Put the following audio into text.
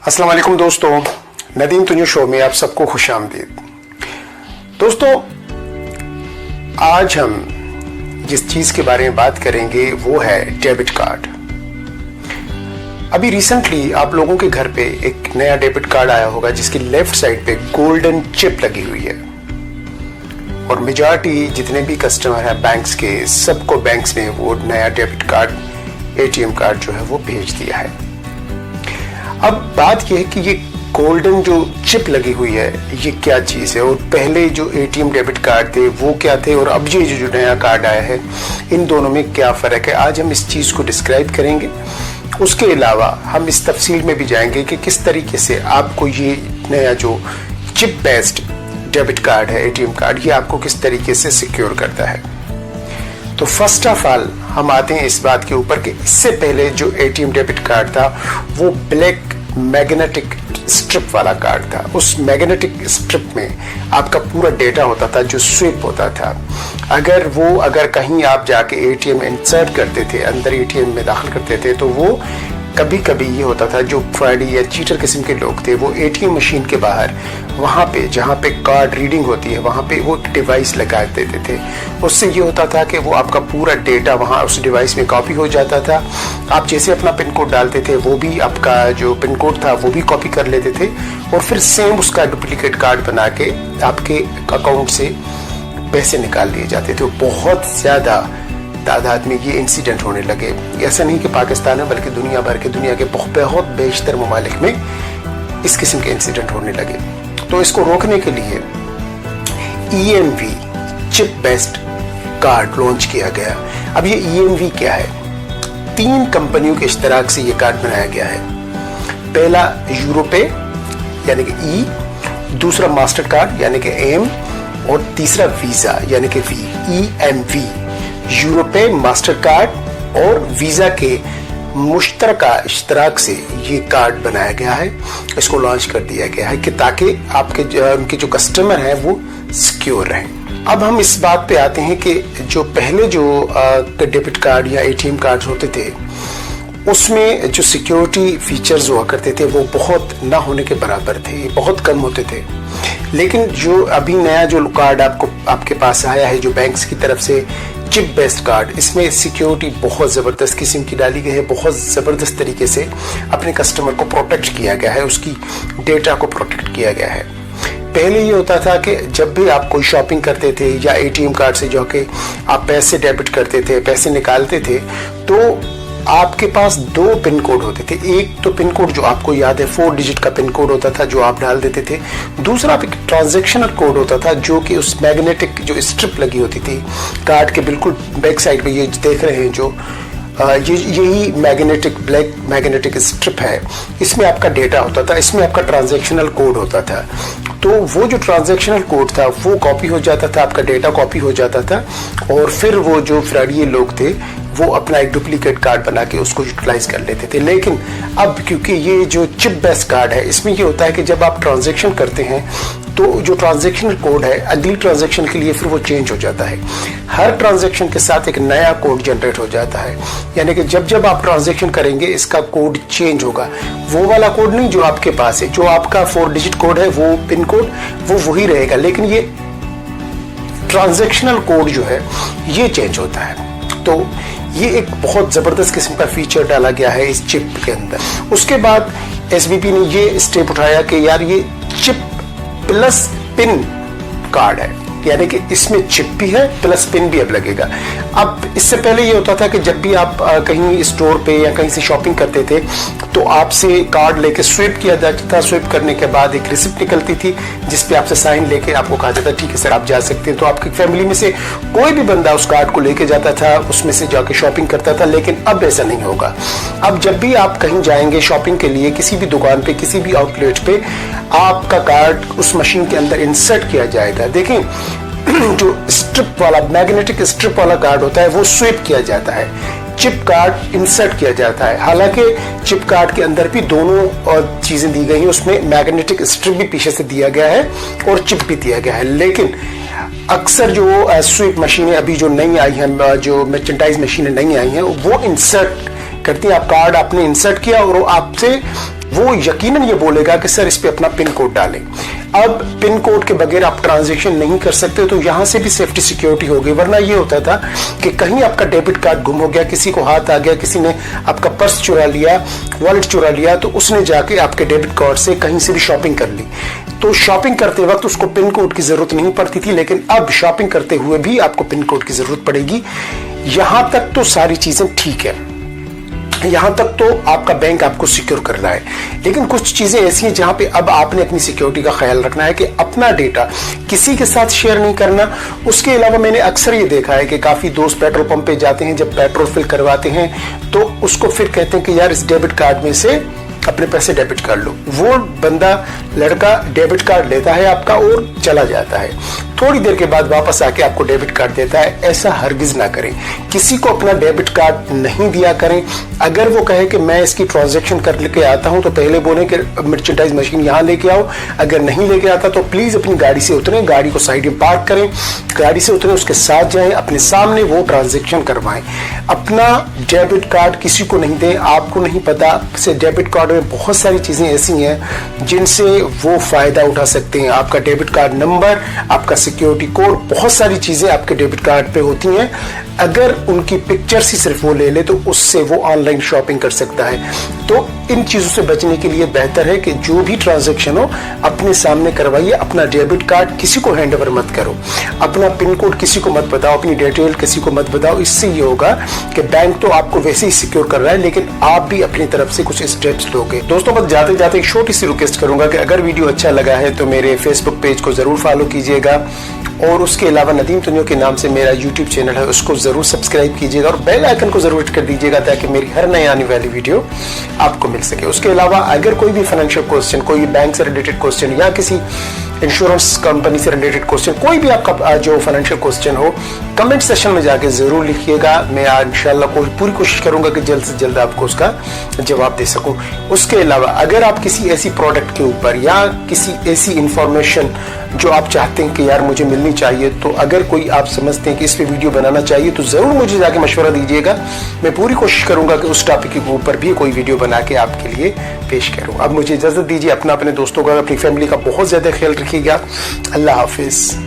अस्सलाम वालेकुम दोस्तों, नदीम तुझे शो में आप सबको खुश आमदीद। दोस्तों, आज हम जिस चीज के बारे में बात करेंगे वो है डेबिट कार्ड। अभी रिसेंटली आप लोगों के घर पे एक नया डेबिट कार्ड आया होगा जिसकी लेफ्ट साइड पे गोल्डन चिप लगी हुई है और मेजॉरिटी जितने भी कस्टमर हैं बैंक्स के, सबको बैंक्स ने वो नया डेबिट कार्ड, एटीएम कार्ड जो है वो भेज दिया है। अब बात यह है कि ये गोल्डन जो चिप लगी हुई है ये क्या चीज है और पहले जो एटीएम डेबिट कार्ड थे वो क्या थे और अब ये जो नया कार्ड आया है इन दोनों में क्या फर्क है, आज हम इस चीज को डिस्क्राइब करेंगे। उसके अलावा हम इस तफसील में भी जाएंगे कि किस तरीके से आपको ये नया जो चिप बेस्ड डेबिट कार्ड है, एटीएम कार्ड, ये आपको किस तरीके से सिक्योर करता है। तो फर्स्ट ऑफ ऑल हम आते हैं इस बात के ऊपर कि इससे पहले जो एटीएम डेबिट कार्ड था वो ब्लैक मैग्नेटिक स्ट्रिप वाला कार्ड था। उस मैग्नेटिक स्ट्रिप में आपका पूरा डेटा होता था जो स्विप होता था। अगर कहीं आप जाके एटीएम इंसर्ट करते थे, अंदर एटीएम में दाखिल करते थे, तो वो कभी कभी ये होता था जो फ्रॉडी या चीटर किस्म के लोग थे वो एटीएम मशीन के बाहर वहाँ पे जहाँ पे कार्ड रीडिंग होती है वहाँ पे वो डिवाइस लगा देते थे। उससे ये होता था कि वो आपका पूरा डेटा वहाँ उस डिवाइस में कॉपी हो जाता था। आप जैसे अपना पिन कोड डालते थे वो भी आपका जो पिन कोड था वो भी कॉपी कर लेते थे और फिर सेम उसका डुप्लीकेट कार्ड बना के आपके अकाउंट से पैसे निकाल लिए जाते थे। बहुत ज़्यादा तादाद में ये इंसिडेंट होने लगे। ऐसा नहीं कि पाकिस्तान में बल्कि दुनिया के बहुत बेशतर ममालिक में इस किस्म के इंसिडेंट होने लगे। तो इसको रोकने के लिए EMV chip based card launch किया गया। अब ये EMV क्या है? 3 कंपनियों के इश्तराक से ये कार्ड बनाया गया है। पहला यूरोपे यानी कि E, दूसरा मास्टर कार्ड यानी कि M और तीसरा वीजा यानी कि V, EMV। Europay master card और वीजा के मुश्तरका इश्तराक से ये कार्ड बनाया गया है, इसको लॉन्च कर दिया गया है कि ताकि आपके उनके जो कस्टमर हैं वो सिक्योर रहें। अब हम इस बात पे आते हैं कि जो पहले जो डेबिट कार्ड या एटीएम कार्ड होते थे उसमें जो सिक्योरिटी फीचर्स हुआ करते थे वो बहुत ना होने के बराबर थे, बहुत कम होते थे। लेकिन जो अभी नया जो कार्ड आपके पास आया है जो बैंक्स की तरफ से चिप बेस्ड कार्ड, इसमें सिक्योरिटी बहुत ज़बरदस्त किस्म की डाली गई है। बहुत ज़बरदस्त तरीके से अपने कस्टमर को प्रोटेक्ट किया गया है, उसकी डेटा को प्रोटेक्ट किया गया है। पहले ये होता था कि जब भी आप कोई शॉपिंग करते थे या एटीएम कार्ड से जाके आप पैसे डेबिट करते थे, पैसे निकालते थे, तो आपके पास 2 पिन कोड होते थे। एक तो पिन कोड जो आपको याद है 4 डिजिट का पिन कोड होता था जो आप डाल देते थे। दूसरा एक ट्रांजैक्शनल कोड होता था जो कि उस मैग्नेटिक जो स्ट्रिप लगी होती थी कार्ड के बिल्कुल बैक साइड पे, ये देख रहे हैं जो यही ब्लैक मैग्नेटिक स्ट्रिप है, इसमें आपका डेटा होता था, इसमें आपका ट्रांजैक्शनल कोड होता था। तो वो जो ट्रांजैक्शनल कोड था वो कॉपी हो जाता था, आपका डेटा कॉपी हो जाता था और फिर वो जो फ्रॉडी लोग थे वो अपना एक डुप्लीकेट कार्ड बना के उसको यूटिलाइज कर लेते थे। लेकिन अब क्योंकि ये जो चिप बेस्ड कार्ड है इसमें ये होता है कि जब आप ट्रांजैक्शन करते हैं तो जो ट्रांजैक्शनल कोड है अगली ट्रांजैक्शन के लिए फिर वो चेंज हो जाता है। हर ट्रांजैक्शन के साथ एक नया कोड जनरेट हो जाता है, यानी कि जब आप ट्रांजैक्शन करेंगे इसका कोड चेंज होगा। वो वाला कोड नहीं जो आपके पास है, जो आपका 4 डिजिट कोड है वो पिन कोड वो वही रहेगा, लेकिन ये ट्रांजैक्शनल कोड जो है ये चेंज होता है। तो ये एक बहुत ज़बरदस्त किस्म का फीचर डाला गया है इस चिप के अंदर। उसके बाद SBP ने ये स्टेप उठाया कि यार ये चिप प्लस पिन कार्ड है, यानी कि इसमें चिप भी है प्लस पिन भी अब लगेगा। अब इससे पहले ये होता था कि जब भी आप कहीं स्टोर पे या कहीं से शॉपिंग करते थे तो आपसे कार्ड लेके स्विप किया जाता था। स्विप करने के बाद एक रिसिप्ट निकलती थी जिस पे आपसे साइन लेके आपको कहा जाता ठीक है सर आप जा सकते हैं। तो आपकी फैमिली में से कोई भी बंदा उस कार्ड को लेके जाता था, उसमें से जाके शॉपिंग करता था। लेकिन अब ऐसा नहीं होगा। अब जब भी आप कहीं जाएंगे शॉपिंग के लिए, किसी भी दुकान पे, किसी भी आउटलेट पे, आपका कार्ड उस मशीन के अंदर इंसर्ट किया जाएगा। देखें जो स्ट्रिप वाला मैग्नेटिक स्ट्रिप वाला कार्ड होता है वो स्विप किया जाता है, चिप कार्ड इंसर्ट किया जाता है। हालांकि चिप कार्ड के अंदर भी दोनों चीजें दी गई हैं, उसमें मैग्नेटिक स्ट्रिप भी पीछे से दिया गया है और चिप भी दिया गया है। लेकिन अक्सर जो स्विप मशीनें अभी जो नई आई हैं, जो मर्चेंडाइज मशीनें नई आई हैं, वो इंसर्ट करती हैं। आप कार्ड आपने इंसर्ट किया और वो आपसे वो यकीनन ये बोलेगा कि सर इस पे अपना पिन कोड डालें। अब पिन कोड के बगैर आप ट्रांजैक्शन नहीं कर सकते, तो यहां से भी सेफ्टी सिक्योरिटी हो गई। वरना ये होता था कि कहीं आपका डेबिट कार्ड गुम हो गया, किसी को हाथ आ गया, किसी ने आपका पर्स चुरा लिया, वॉलेट चुरा लिया, तो उसने जाके आपके डेबिट कार्ड से कहीं से भी शॉपिंग कर ली। तो शॉपिंग करते वक्त उसको पिन कोड की जरूरत नहीं पड़ती थी, लेकिन अब शॉपिंग करते हुए भी आपको पिन कोड की जरूरत पड़ेगी। यहां तक तो सारी चीजें ठीक है, यहां तक तो आपका बैंक आपको सिक्योर कर रहा है। लेकिन कुछ चीजें ऐसी हैं जहां पे अब आपने अपनी सिक्योरिटी का ख्याल रखना है कि अपना डेटा किसी के साथ शेयर नहीं करना। उसके अलावा मैंने अक्सर ये देखा है कि काफी दोस्त पेट्रोल पंप पे जाते हैं, जब पेट्रोल फिल करवाते हैं तो उसको फिर कहते हैं कि यार इस डेबिट कार्ड में से अपने पैसे डेबिट कर लो। वो बंदा लड़का डेबिट कार्ड लेता है आपका और चला जाता है, थोड़ी देर के बाद वापस आके आपको डेबिट कार्ड देता है। ऐसा हरगिज ना करें, किसी को अपना डेबिट कार्ड नहीं दिया करें। अगर वो कहे कि मैं इसकी ट्रांजैक्शन कर लेके आता हूं तो पहले बोले कि मर्चेंडाइज मशीन यहां लेके आओ। अगर नहीं लेके आता तो प्लीज अपनी गाड़ी से उतरें, गाड़ी को साइड में पार्क करें, गाड़ी से उतरें, उसके साथ जाएं, अपने सामने वो ट्रांजैक्शन करवाएं। अपना डेबिट कार्ड किसी को नहीं दें, आपको नहीं पता से डेबिट कार्ड में बहुत सारी चीजें ऐसी हैं जिनसे वो फायदा उठा सकते हैं। आपका डेबिट कार्ड नंबर, आपका सिक्योरिटी कोड, बहुत सारी चीजें आपके डेबिट कार्ड पे होती हैं। अगर उनकी पिक्चर्स ही सिर्फ वो ले ले तो उससे वो ऑनलाइन शॉपिंग कर सकता है। तो इन चीजों से बचने के लिए बेहतर है कि जो भी ट्रांजैक्शन हो अपने सामने करवाइए। अपना डेबिट कार्ड किसी को हैंड ओवर मत करो, अपना पिन कोड किसी को मत बताओ, अपनी डिटेल किसी को मत बताओ। इससे ये होगा कि बैंक तो आपको वैसे ही सिक्योर कर रहा है, लेकिन आप भी अपनी तरफ से कुछ स्टेप्स लोगे। दोस्तों, बस जाते जाते एक छोटी सी रिक्वेस्ट करूंगा कि अगर वीडियो अच्छा लगा है तो मेरे फेसबुक पेज को जरूर फॉलो कीजिएगा, और उसके अलावा नदीम तुनियो के नाम से मेरा यूट्यूब चैनल है, उसको जरूर सब्सक्राइब कीजिएगा और बेल आइकन को जरूर हिट कर दीजिएगा ताकि मेरी हर नई आने वाली वीडियो आपको मिल सके। उसके अलावा अगर कोई भी फाइनेंशियल क्वेश्चन, कोई बैंक से रिलेटेड क्वेश्चन या किसी इंश्योरेंस कंपनी से रिलेटेड क्वेश्चन, कोई भी आपका जो फाइनेंशियल क्वेश्चन हो, कमेंट सेक्शन में जाके जरूर लिखिएगा। मैं इंशाल्लाह पूरी कोशिश करूंगा कि जल्द से जल्द आपको उसका जवाब दे सकूं। उसके अलावा अगर आप किसी ऐसी प्रोडक्ट के ऊपर या किसी ऐसी इंफॉर्मेशन जो आप चाहते हैं कि यार मुझे मिलनी चाहिए, तो अगर कोई आप समझते हैं कि इस पे वीडियो बनाना चाहिए तो जरूर मुझे जाके मशवरा दीजिएगा। मैं पूरी कोशिश करूंगा कि उस टॉपिक के ऊपर भी कोई वीडियो बना के आपके लिए पेश करूं। अब मुझे इजाजत दीजिए, अपने दोस्तों का, अपनी फैमिली का बहुत ज्यादा ख्याल रखिएगा। अल्लाह हाफिज।